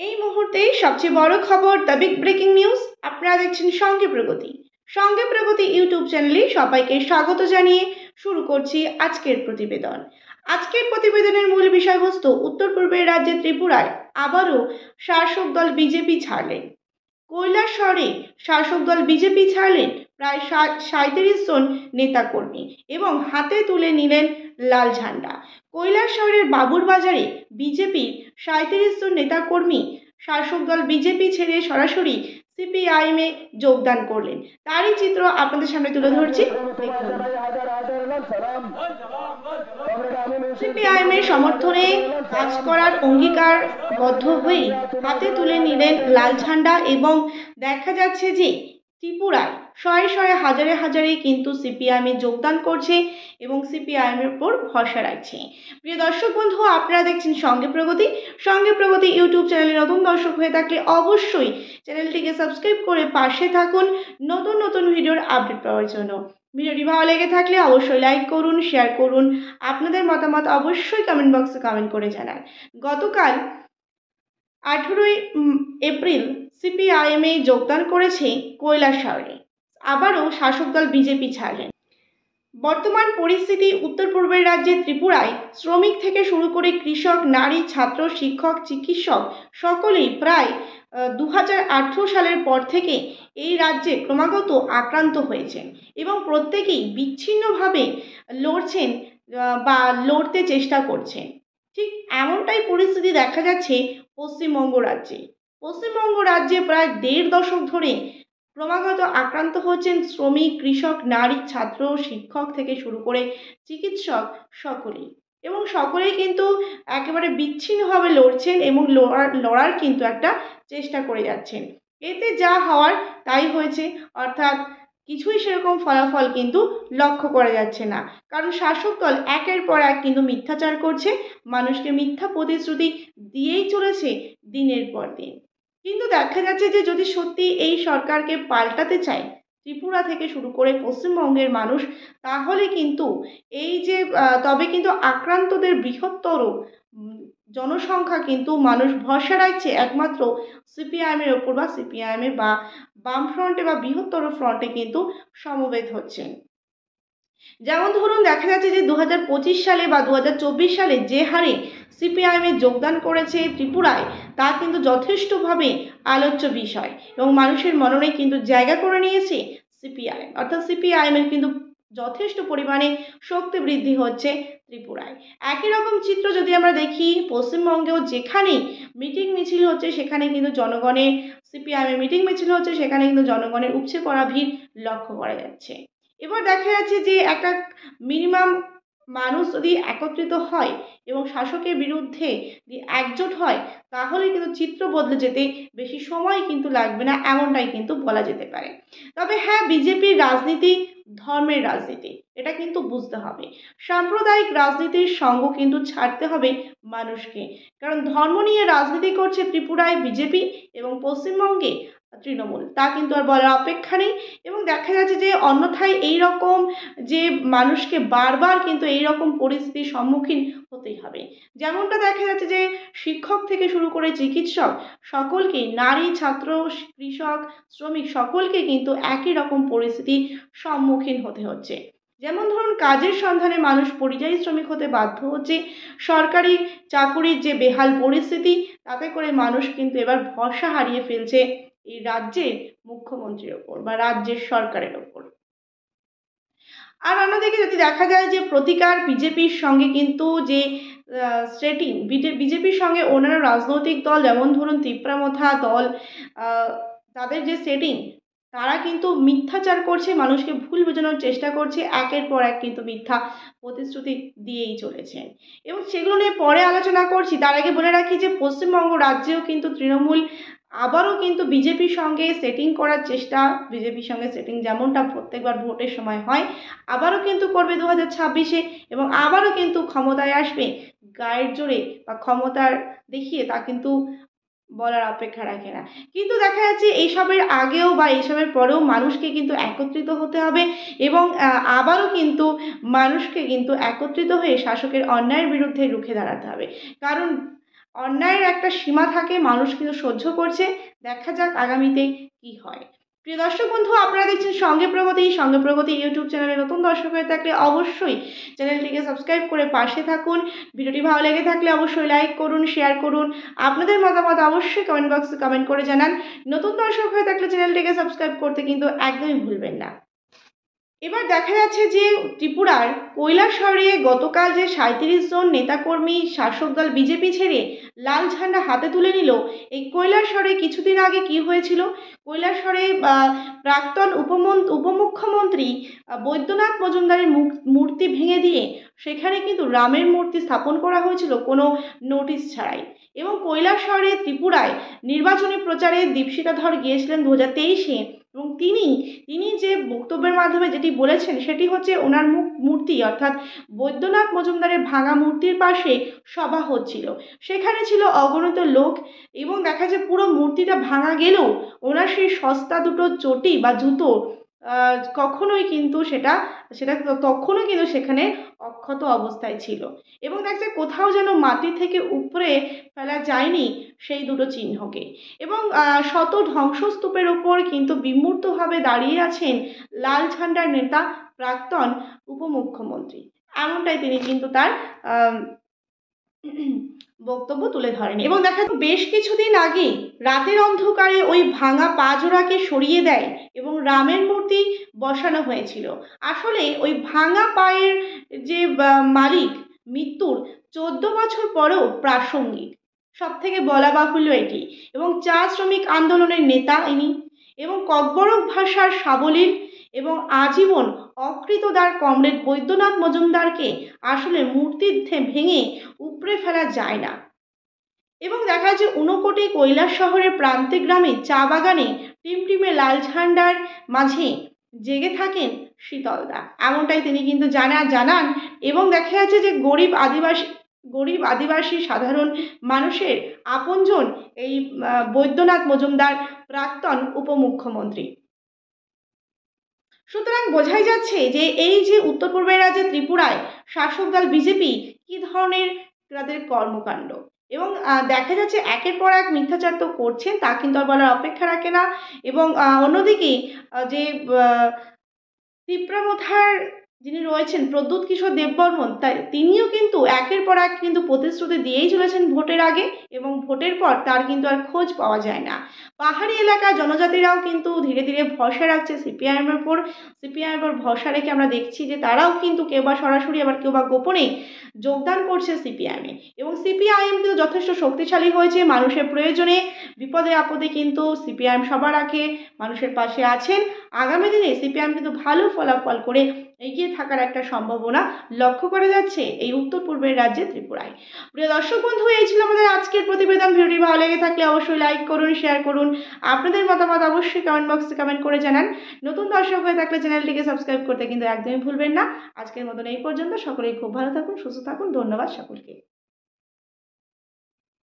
এই মুহূর্তে সবচেয়ে বড় খবর, দ্য বিগ ব্রেকিং নিউজ। আপনারা দেখছেন সঙ্গে প্রগতি। সঙ্গে প্রগতি ইউটিউব চ্যানেলে সবাইকে স্বাগত জানিয়ে শুরু করছি আজকের প্রতিবেদন। আজকের প্রতিবেদনের মূল বিষয়বস্তু, উত্তর পূর্বের রাজ্যে ত্রিপুরায় আবারও শাসক দল বিজেপি ছাড়লেন। কৈলাসহরে শাসক দল বিজেপি ছাড়লেন প্রায় 37 জন নেতাকর্মী এবং হাতে তুলে নিলেন লাল ঝান্ডা। কৈলাসহরের বাবুর বাজারে বিজেপির 37 জন নেতাকর্মী শাসক দল বিজেপি ছেড়ে সরাসরি সিপিআইএমে যোগদান করলেন। তারই চিত্র আপনাদের সামনে তুলে ধরছি। সিপিআইএমের সমর্থনে কাজ করার অঙ্গীকারবদ্ধ হয়ে হাতে তুলে নিলেন লাল ঝান্ডা এবং দেখা যাচ্ছে যে ত্রিপুরায় শয়ে শয়ে হাজারে হাজারে কিন্তু সিপিআইএমে যোগদান করছে এবং সিপিআইএমের উপর ভরসা রাখছে। প্রিয় দর্শক বন্ধু, আপনারা দেখছেন সঙ্গে প্রগতি। সঙ্গে প্রগতি ইউটিউব চ্যানেলে নতুন দর্শক হয়ে থাকলে অবশ্যই চ্যানেলটিকে সাবস্ক্রাইব করে পাশে থাকুন নতুন নতুন ভিডিওর আপডেট পাওয়ার জন্য। ভিডিওটি ভালো লেগে থাকলে অবশ্যই লাইক করুন, শেয়ার করুন, আপনাদের মতামত অবশ্যই কমেন্ট বক্সে কমেন্ট করে জানান। গতকাল 18 এপ্রিল সিপিআইএমে যোগদান করেছে কৈলাসহরে। আবারও শাসক দল বিজেপি ছাড়লেন। বর্তমান পরিস্থিতি, উত্তর পূর্বের রাজ্যে ত্রিপুরায় শ্রমিক থেকে শুরু করে কৃষক, নারী, ছাত্র, শিক্ষক, চিকিৎসক সকলেই প্রায় 2018 সালের পর থেকে এই রাজ্যে ক্রমাগত আক্রান্ত হয়েছেন এবং প্রত্যেকেই বিচ্ছিন্নভাবে লড়ছেন বা লড়তে চেষ্টা করছেন। ঠিক এমনটাই পরিস্থিতি দেখা যাচ্ছে পশ্চিমবঙ্গ রাজ্যে। পশ্চিমবঙ্গ রাজ্যে প্রায় 1.5 দশক ধরে ক্রমাগত আক্রান্ত হচ্ছেন শ্রমিক, কৃষক, নারী, ছাত্র, শিক্ষক থেকে শুরু করে চিকিৎসক সকলেই, এবং সকলেই কিন্তু একেবারে বিচ্ছিন্নভাবে লড়ছেন এবং লড়ার কিন্তু একটা চেষ্টা করে যাচ্ছেন। এতে যা হওয়ার তাই হয়েছে, অর্থাৎ কিছুই সেরকম ফলাফল কিন্তু লক্ষ্য করা যাচ্ছে না। কারণ শাসক দল একের পর এক কিন্তু মিথ্যাচার করছে, মানুষকে মিথ্যা প্রতিশ্রুতি দিয়েই চলেছে দিনের পর দিন। কিন্তু দেখা যাচ্ছে যে যদি সত্যি এই সরকারকে পাল্টাতে চায় ত্রিপুরা থেকে শুরু করে পশ্চিমবঙ্গের মানুষ, তাহলে কিন্তু এই যে তবে কিন্তু আক্রান্তদের বৃহত্তর জনসংখ্যা কিন্তু মানুষ ভরসা রাখছে একমাত্র সিপিআইএমের ওপর বা সিপিআইএমে বা বামফ্রন্টে বা বৃহত্তর ফ্রন্টে কিন্তু সমবেত হচ্ছেন। যেমন ধরুন, দেখা যাচ্ছে যে 2025 সালে বা 2024 সালে যে হারে সিপিআইএমে যোগদান করেছে ত্রিপুরায়, তা কিন্তু যথেষ্টভাবে আলোচ্য বিষয় এবং মানুষের মননে কিন্তু জায়গা করে নিয়েছে সিপিআইএম, অর্থাৎ সিপিআইএমের কিন্তু যথেষ্ট পরিমাণে শক্তি বৃদ্ধি হচ্ছে ত্রিপুরায়। একই রকম চিত্র যদি আমরা দেখি পশ্চিমবঙ্গেও, যেখানেই মিটিং মিছিল হচ্ছে সেখানে কিন্তু জনগণের সিপিআইএমের মিটিং মিছিল হচ্ছে সেখানে কিন্তু জনগণের উপচে পড়া ভিড় লক্ষ্য করা যাচ্ছে। এবার দেখা যাচ্ছে যে একটা মিনিমাম মানুষ যদি একত্রিত হয় এবং শাসকের বিরুদ্ধে যদি একজোট হয়, তাহলে কিন্তু চিত্র বদলে যেতে বেশি সময় কিন্তু লাগবে না, এমনটাই কিন্তু বলা যেতে পারে। তবে হ্যাঁ, বিজেপির রাজনীতি ধর্মের রাজনীতি, এটা কিন্তু বুঝতে হবে। সাম্প্রদায়িক রাজনীতির সঙ্গ কিন্তু ছাড়তে হবে মানুষকে, কারণ ধর্ম নিয়ে রাজনীতি করছে ত্রিপুরায় বিজেপি এবং পশ্চিমবঙ্গে তৃণমূল, তা কিন্তু আর বলার অপেক্ষা নেই। এবং দেখা যাচ্ছে যে অন্যথায় এই রকম যে মানুষকে বারবার কিন্তু এই রকম পরিস্থিতির সম্মুখীন হতেই হবে। যেমনটা দেখা যাচ্ছে যে শিক্ষক থেকে শুরু করে চিকিৎসক সকলকে, নারী, ছাত্র, কৃষক, শ্রমিক সকলকে কিন্তু একই রকম পরিস্থিতির সম্মুখীন হতে হচ্ছে। যেমন ধরুন, কাজের সন্ধানে মানুষ পরিযায়ী শ্রমিক হতে বাধ্য হচ্ছে। সরকারি চাকুরির যে বেহাল পরিস্থিতি, তাতে করে মানুষ কিন্তু এবার ভরসা হারিয়ে ফেলছে এই রাজ্যের মুখ্যমন্ত্রীর ওপর বা রাজ্যের সরকারের ওপর। আর অন্যদিকে যদি দেখা যায় যে প্রতিকার বিজেপির সঙ্গে কিন্তু যে সেটিং, বিজেপির সঙ্গে অন্যান্য রাজনৈতিক দল, যেমন ধরুন তিপ্রামথা দল, তাদের যে সেটিং, তারা কিন্তু মিথ্যাচার করছে, মানুষকে ভুল বোঝানোর চেষ্টা করছে, একের পর এক কিন্তু মিথ্যা প্রতিশ্রুতি দিয়েই চলেছেন এবং সেগুলো নিয়ে পরে আলোচনা করছি। তার আগে বলে রাখি যে পশ্চিমবঙ্গ রাজ্যেও কিন্তু তৃণমূল আবারও কিন্তু বিজেপির সঙ্গে সেটিং করার চেষ্টা, বিজেপির সঙ্গে সেটিং যেমনটা প্রত্যেকবার ভোটের সময় হয়, আবারও কিন্তু করবে 2026-এ এবং আবারও কিন্তু ক্ষমতায় আসবে গায়ের জোরে বা ক্ষমতার দেখিয়ে, তা কিন্তু বলার অপেক্ষা রাখে না। কিন্তু দেখা যাচ্ছে এইসবের আগেও বা এইসবের পরেও মানুষকে কিন্তু একত্রিত হতে হবে এবং আবারও কিন্তু মানুষকে কিন্তু একত্রিত হয়ে শাসকের অন্যায়ের বিরুদ্ধে রুখে দাঁড়াতে হবে। কারণ অন্যায়ের একটা সীমা থাকে, মানুষ কিন্তু সহ্য করছে। দেখা যাক আগামীতে কি হয়। প্রিয় দর্শক বন্ধু, আপনারা দেখছেন সঙ্গে প্রগতি ইউটিউব চ্যানেলে। নতুন দর্শক হয়ে থাকলে অবশ্যই চ্যানেলটিকে সাবস্ক্রাইব করে পাশে থাকুন। ভিডিওটি ভালো লেগে থাকলে অবশ্যই লাইক করুন, শেয়ার করুন। আপনাদের মতামত অবশ্যই কমেন্ট বক্সে কমেন্ট করে জানান। নতুন দর্শক হয়ে থাকলে চ্যানেলটিকে সাবস্ক্রাইব করতে কিন্তু একদমই ভুলবেন না। এবার দেখা যাচ্ছে যে ত্রিপুরার কৈলাসহরে গতকাল যে 37 জন নেতাকর্মী শাসক দল বিজেপি ছেড়ে লাল ঝান্ডা হাতে তুলে নিল, এই কৈলাসহরে কিছুদিন আগে কি হয়েছিল? কৈলাসহরে প্রাক্তন উপমুখ্যমন্ত্রী বৈদ্যনাথ মজুমদারের মূর্তি ভেঙে দিয়ে সেখানে কিন্তু রামের মূর্তি স্থাপন করা হয়েছিল কোনো নোটিশ ছাড়াই। এবং কৈলাসহরে ত্রিপুরায় নির্বাচনী প্রচারে দীপশিতা ধর গিয়েছিলেন 2023-এ, এবং তিনি যে বক্তব্যের মাধ্যমে যেটি বলেছেন সেটি হচ্ছে ওনার মূর্তি অর্থাৎ বৈদ্যনাথ মজুমদারের ভাঙা মূর্তির পাশে সভা হচ্ছিল, সেখানে ছিল অগণিত লোক। এবং দেখা যায় পুরো মূর্তিটা ভাঙা গেলেও ওনার সেই সস্তা দুটো চটি বা জুতো কখনোই কিন্তু সেটা তখনও কিন্তু সেখানে অক্ষত অবস্থায় ছিল। এবং দেখা যায় কোথাও যেন মাটি থেকে উপরে ফেলা যায়নি সেই দুটো চিহ্নকে। এবং শত ধ্বংসস্তূপের ওপর কিন্তু বিমূর্তভাবে দাঁড়িয়ে আছেন লাল ঝান্ডার নেতা প্রাক্তন উপমুখ্যমন্ত্রী। এমনটাই তিনি কিন্তু তার বক্তব্য তুলে ধরেন। এবং দেখা বেশ কিছুদিন আগে রাতের অন্ধকারে ওই ভাঙা পা জোড়াকে সরিয়ে দেয় এবং রামের মূর্তি বসানো হয়েছিল। আসলে ওই ভাঙা পায়ের যে মালিক মৃত্যুর 14 বছর পরেও প্রাসঙ্গিক, সব থেকে বলা বাহুল্য এটি। এবং চা শ্রমিক আন্দোলনের নেতা ইনি, এবং ককবরক ভাষার সাবলীল এবং আজীবন অকৃতদার কমরেড বৈদ্যনাথ মজুমদারকে আসলে মূর্তি ভেঙে উপড়ে ফেলা যায় না। এবং দেখা যাচ্ছে ঊনকোটি কৈলাসহরের প্রান্তিক গ্রামে চা বাগানে টিমটিমে লাল ঝান্ডার মাঝে জেগে থাকেন শীতলদা, এমনটাই তিনি কিন্তু জানান। এবং দেখা যাচ্ছে যে গরিব আদিবাসী সাধারণ মানুষের আপনজন এই বৈদ্যনাথ মজুমদার প্রাক্তন উপমুখ্যমন্ত্রী। সুতরাং বোঝাই যাচ্ছে যে এই যে উত্তর পূর্বের রাজ্যে ত্রিপুরায় শাসক দল বিজেপি কি ধরনের তাদের কর্মকাণ্ড, এবং দেখা যাচ্ছে একের পর এক মিথ্যাচার তো করছেন, তা কিন্তু আর বলার অপেক্ষা রাখে না। এবং অন্যদিকে যে তীব্রমথার যিনি রয়েছেন প্রদ্যুৎ কিশোর দেববর্মন, তিনিও কিন্তু একের পর এক কিন্তু প্রতিশ্রুতি দিয়েই চলেছেন ভোটের আগে, এবং ভোটের পর তার কিন্তু আর খোঁজ পাওয়া যায় না। পাহাড়ি এলাকার জনজাতিরাও কিন্তু ধীরে ধীরে ভরসা রাখছে সিপিআইএমের উপর ভরসা রেখে আমরা দেখছি যে তারাও কিন্তু কেউ বা সরাসরি আবার কেউ বা গোপনে যোগদান করছে সিপিআইএমে। এবং সিপিআইএম কিন্তু যথেষ্ট শক্তিশালী হয়েছে, মানুষের প্রয়োজনে বিপদে আপদে কিন্তু সিপিআইএম সবার আগে মানুষের পাশে আছেন। আগামী দিনে সিপিআইএম কিন্তু ভালো ফলাফল করে এগিয়ে থাকার একটা সম্ভাবনা লক্ষ্য করা যাচ্ছে এই উত্তর পূর্বের রাজ্যে ত্রিপুরায়। প্রিয় দর্শক বন্ধু, এই ছিল আমাদের আজকের প্রতিবেদন। ভিডিওটি ভালো লেগে থাকলে অবশ্যই লাইক করুন, শেয়ার করুন। আপনাদের মতামত অবশ্যই কমেন্ট বক্সে কমেন্ট করে জানান। নতুন দর্শক হয়ে থাকলে চ্যানেলটিকে সাবস্ক্রাইব করতে কিন্তু একদমই ভুলবেন না। আজকের মতন এই পর্যন্ত। সকলেই খুব ভালো থাকুন, সুস্থ থাকুন। ধন্যবাদ সকলকে।